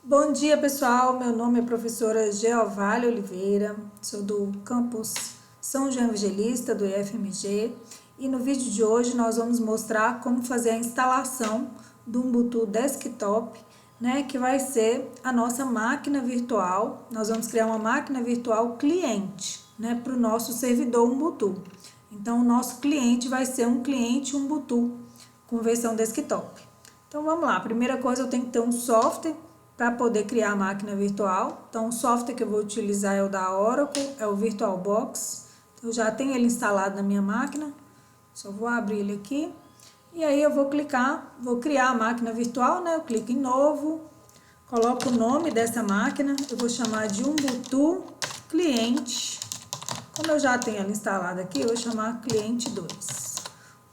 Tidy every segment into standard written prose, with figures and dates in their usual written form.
Bom dia, pessoal. Meu nome é professora Geovália Oliveira, sou do campus São João Evangelista do IFMG e no vídeo de hoje nós vamos mostrar como fazer a instalação do Ubuntu Desktop, que vai ser a nossa máquina virtual. Nós vamos criar uma máquina virtual cliente, para o nosso servidor Ubuntu. Então, o nosso cliente vai ser um cliente Ubuntu com versão desktop. Então, vamos lá. A primeira coisa, eu tenho que ter um software para poder criar a máquina virtual. Então, o software que eu vou utilizar é o da Oracle, é o VirtualBox. Eu já tenho ele instalado na minha máquina, só vou abrir ele aqui. E aí eu vou clicar, vou criar a máquina virtual, Eu clico em novo, coloco o nome dessa máquina, eu vou chamar de Ubuntu Cliente. Como eu já tenho ela instalada aqui, eu vou chamar Cliente 2.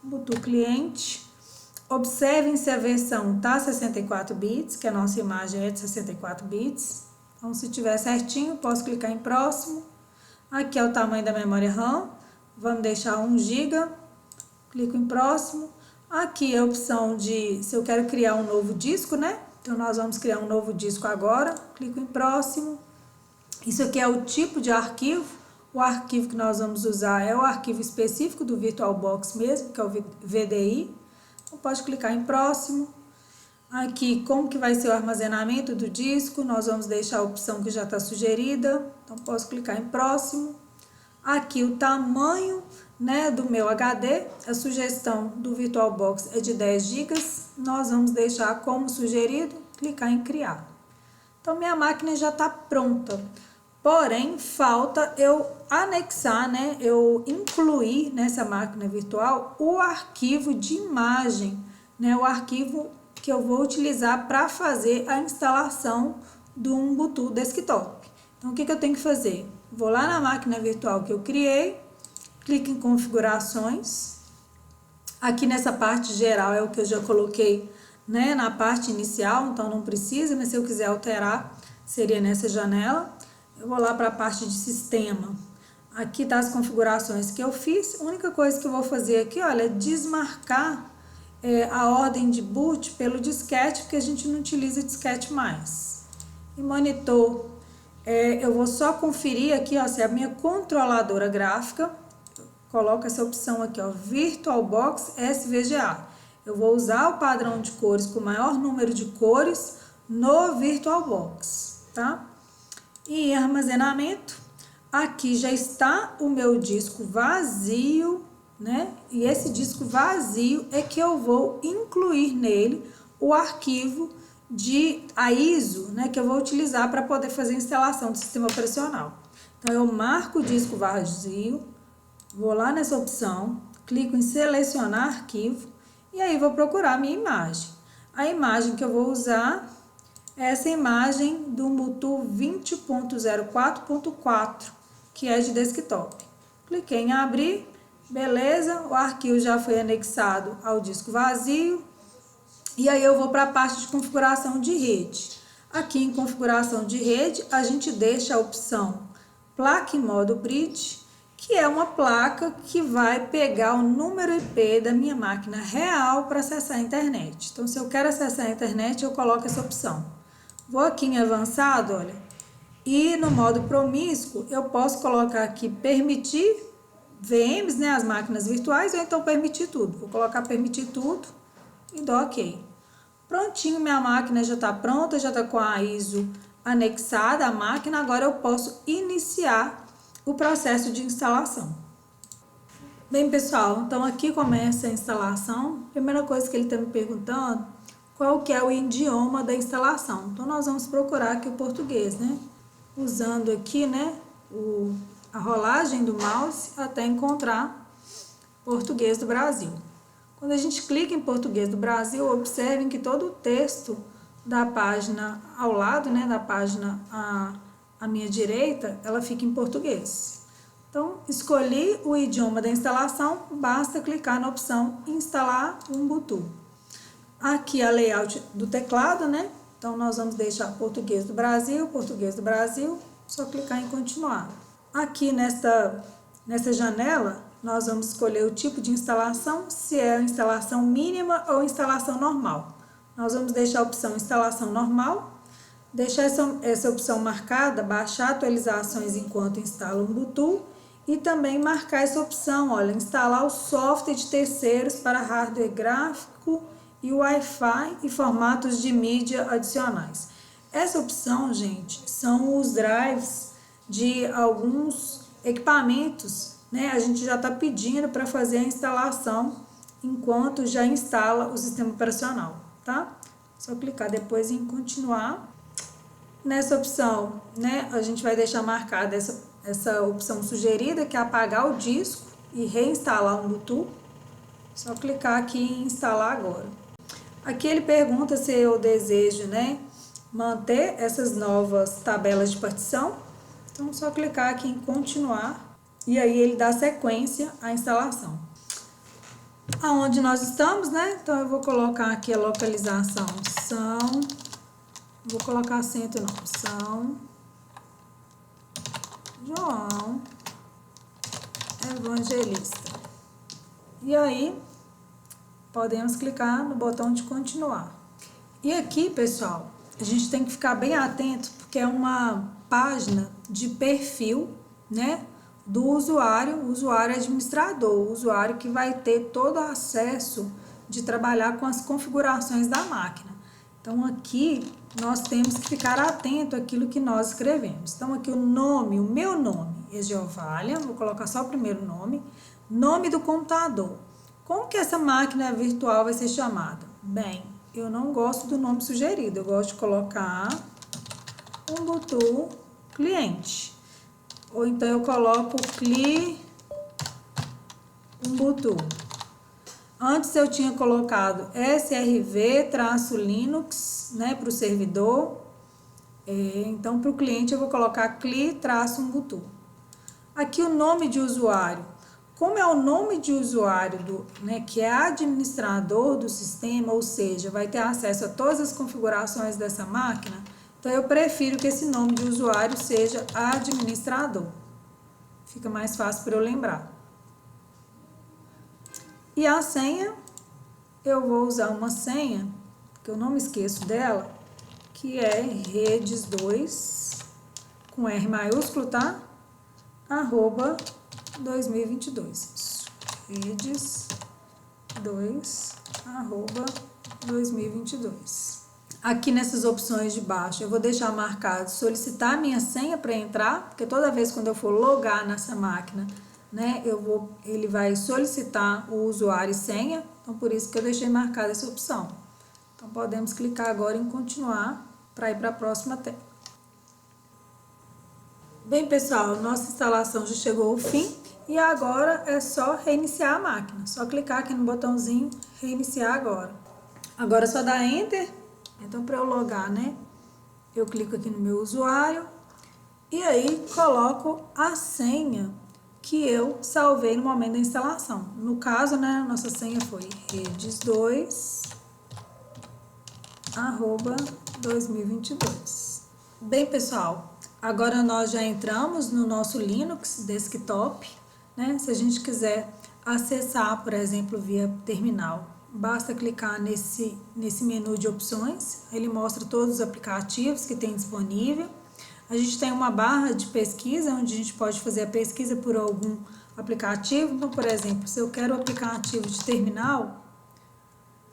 Ubuntu Cliente. Observem se a versão está 64 bits, que a nossa imagem é de 64 bits. Então, se tiver certinho, posso clicar em próximo. Aqui é o tamanho da memória RAM. Vamos deixar 1 GB. Clico em próximo. Aqui é a opção de se eu quero criar um novo disco, Então, nós vamos criar um novo disco agora. Clico em próximo. Isso aqui é o tipo de arquivo. O arquivo que nós vamos usar é o arquivo específico do VirtualBox mesmo, que é o VDI. Então, pode clicar em próximo. Aqui, como que vai ser o armazenamento do disco, nós vamos deixar a opção que já está sugerida. Então, posso clicar em próximo. Aqui, o tamanho, do meu HD, a sugestão do VirtualBox é de 10 GB. Nós vamos deixar como sugerido, clicar em criar. Então, minha máquina já está pronta. Porém, falta eu anexar, eu incluir nessa máquina virtual o arquivo de imagem, o arquivo que eu vou utilizar para fazer a instalação do Ubuntu Desktop. Então, o que eu tenho que fazer? Vou lá na máquina virtual que eu criei, clico em configurações. Aqui nessa parte geral é o que eu já coloquei, na parte inicial, então não precisa, mas se eu quiser alterar, seria nessa janela. Eu vou lá para a parte de sistema. Aqui tá as configurações que eu fiz. A única coisa que eu vou fazer aqui, olha, é desmarcar a ordem de boot pelo disquete, porque a gente não utiliza disquete mais. E monitor, eu vou só conferir aqui, se é a minha controladora gráfica. Coloco essa opção aqui, VirtualBox SVGA. Eu vou usar o padrão de cores com o maior número de cores no VirtualBox, tá? E armazenamento, aqui já está o meu disco vazio, E esse disco vazio é que eu vou incluir nele o arquivo a ISO, que eu vou utilizar para poder fazer a instalação do sistema operacional. Então, eu marco o disco vazio, vou lá nessa opção, clico em selecionar arquivo e aí vou procurar a minha imagem. A imagem que eu vou usar essa imagem do Ubuntu 20.04.4, que é de desktop. Cliquei em abrir, beleza, o arquivo já foi anexado ao disco vazio. E aí eu vou para a parte de configuração de rede. Aqui em configuração de rede, a gente deixa a opção placa em modo bridge, que é uma placa que vai pegar o número IP da minha máquina real para acessar a internet. Então, se eu quero acessar a internet, eu coloco essa opção. Vou aqui em avançado, olha, e no modo promíscuo eu posso colocar aqui permitir VMs, as máquinas virtuais, ou então permitir tudo. Vou colocar permitir tudo e dou OK. Prontinho, minha máquina já está pronta, já está com a ISO anexada à máquina, agora eu posso iniciar o processo de instalação. Bem, pessoal, então aqui começa a instalação. Primeira coisa que ele está me perguntando, qual que é o idioma da instalação. Então, nós vamos procurar aqui o português, Usando aqui, a rolagem do mouse até encontrar português do Brasil. Quando a gente clica em português do Brasil, observem que todo o texto da página ao lado, da página à minha direita, ela fica em português. Então, escolhi o idioma da instalação, basta clicar na opção instalar Ubuntu. Aqui a layout do teclado, Então, nós vamos deixar português do Brasil, só clicar em continuar. Aqui nessa janela, nós vamos escolher o tipo de instalação, se é a instalação mínima ou instalação normal. Nós vamos deixar a opção instalação normal. deixar essa opção marcada, baixar atualizações enquanto instala o Ubuntu, e também marcar essa opção, olha, instalar o software de terceiros para hardware gráfico e Wi-Fi e formatos de mídia adicionais. Essa opção, gente, são os drives de alguns equipamentos, né? A gente já está pedindo para fazer a instalação enquanto já instala o sistema operacional, tá? Só clicar depois em continuar. Nessa opção, né, a gente vai deixar marcada essa opção sugerida, que é apagar o disco e reinstalar o Ubuntu. Só clicar aqui em instalar agora. Aqui ele pergunta se eu desejo, né, manter essas novas tabelas de partição. Então, só clicar aqui em continuar e aí ele dá sequência à instalação. Aonde nós estamos, né? Então, eu vou colocar aqui a localização vou colocar acento não, São João Evangelista. E aí, podemos clicar no botão de continuar. E aqui, pessoal, a gente tem que ficar bem atento, porque é uma página de perfil, né, do usuário, o usuário administrador, o usuário que vai ter todo o acesso de trabalhar com as configurações da máquina. Então, aqui nós temos que ficar atento àquilo que nós escrevemos. Então, aqui o nome, o meu nome é Geovália, vou colocar só o primeiro nome, nome do computador. Como que essa máquina virtual vai ser chamada? Bem, eu não gosto do nome sugerido, eu gosto de colocar Ubuntu cliente. Ou então eu coloco CLI Ubuntu. Antes eu tinha colocado SRV-Linux, né, para o servidor. Então, para o cliente eu vou colocar CLI-Ubuntu. Aqui o nome de usuário. Como é o nome de usuário né, que é administrador do sistema, ou seja, vai ter acesso a todas as configurações dessa máquina, então eu prefiro que esse nome de usuário seja administrador. Fica mais fácil para eu lembrar. E a senha, eu vou usar uma senha, que eu não me esqueço dela, que é redes2, com R maiúsculo, tá? @ 2022. Redes2, @ 2022. Aqui nessas opções de baixo, eu vou deixar marcado solicitar minha senha para entrar, porque toda vez quando eu for logar nessa máquina, né, ele vai solicitar o usuário e senha, então por isso que eu deixei marcada essa opção. Então podemos clicar agora em continuar para ir para a próxima tela. Bem, pessoal, nossa instalação já chegou ao fim e agora é só reiniciar a máquina. Só clicar aqui no botãozinho reiniciar agora. Agora é só dar Enter. Então, para eu logar, né, eu clico aqui no meu usuário e aí coloco a senha que eu salvei no momento da instalação. No caso, né, nossa senha foi redes2, @ 2022. Bem, pessoal, agora nós já entramos no nosso Linux desktop, né? Se a gente quiser acessar, por exemplo, via terminal, basta clicar nesse menu de opções, ele mostra todos os aplicativos que tem disponível. A gente tem uma barra de pesquisa, onde a gente pode fazer a pesquisa por algum aplicativo. Então, por exemplo, se eu quero o aplicativo de terminal,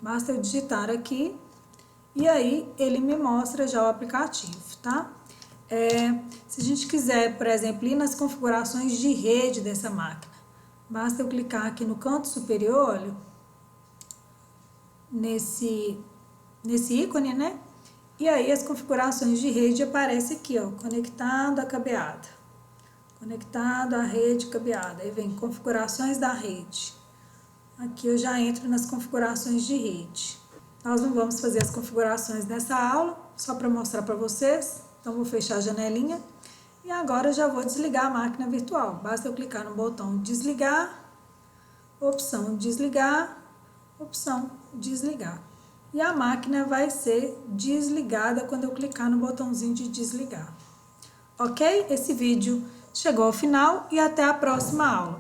basta eu digitar aqui e aí ele me mostra já o aplicativo, tá? Se a gente quiser, por exemplo, ir nas configurações de rede dessa máquina, basta eu clicar aqui no canto superior, olha, nesse ícone, né? E aí as configurações de rede aparecem aqui, ó, conectado à cabeada, conectado à rede cabeada. Aí vem configurações da rede. Aqui eu já entro nas configurações de rede. Nós não vamos fazer as configurações nessa aula, só para mostrar para vocês. Então vou fechar a janelinha e agora eu já vou desligar a máquina virtual. Basta eu clicar no botão desligar, opção desligar, opção desligar. E a máquina vai ser desligada quando eu clicar no botãozinho de desligar. Ok? Esse vídeo chegou ao final e até a próxima aula.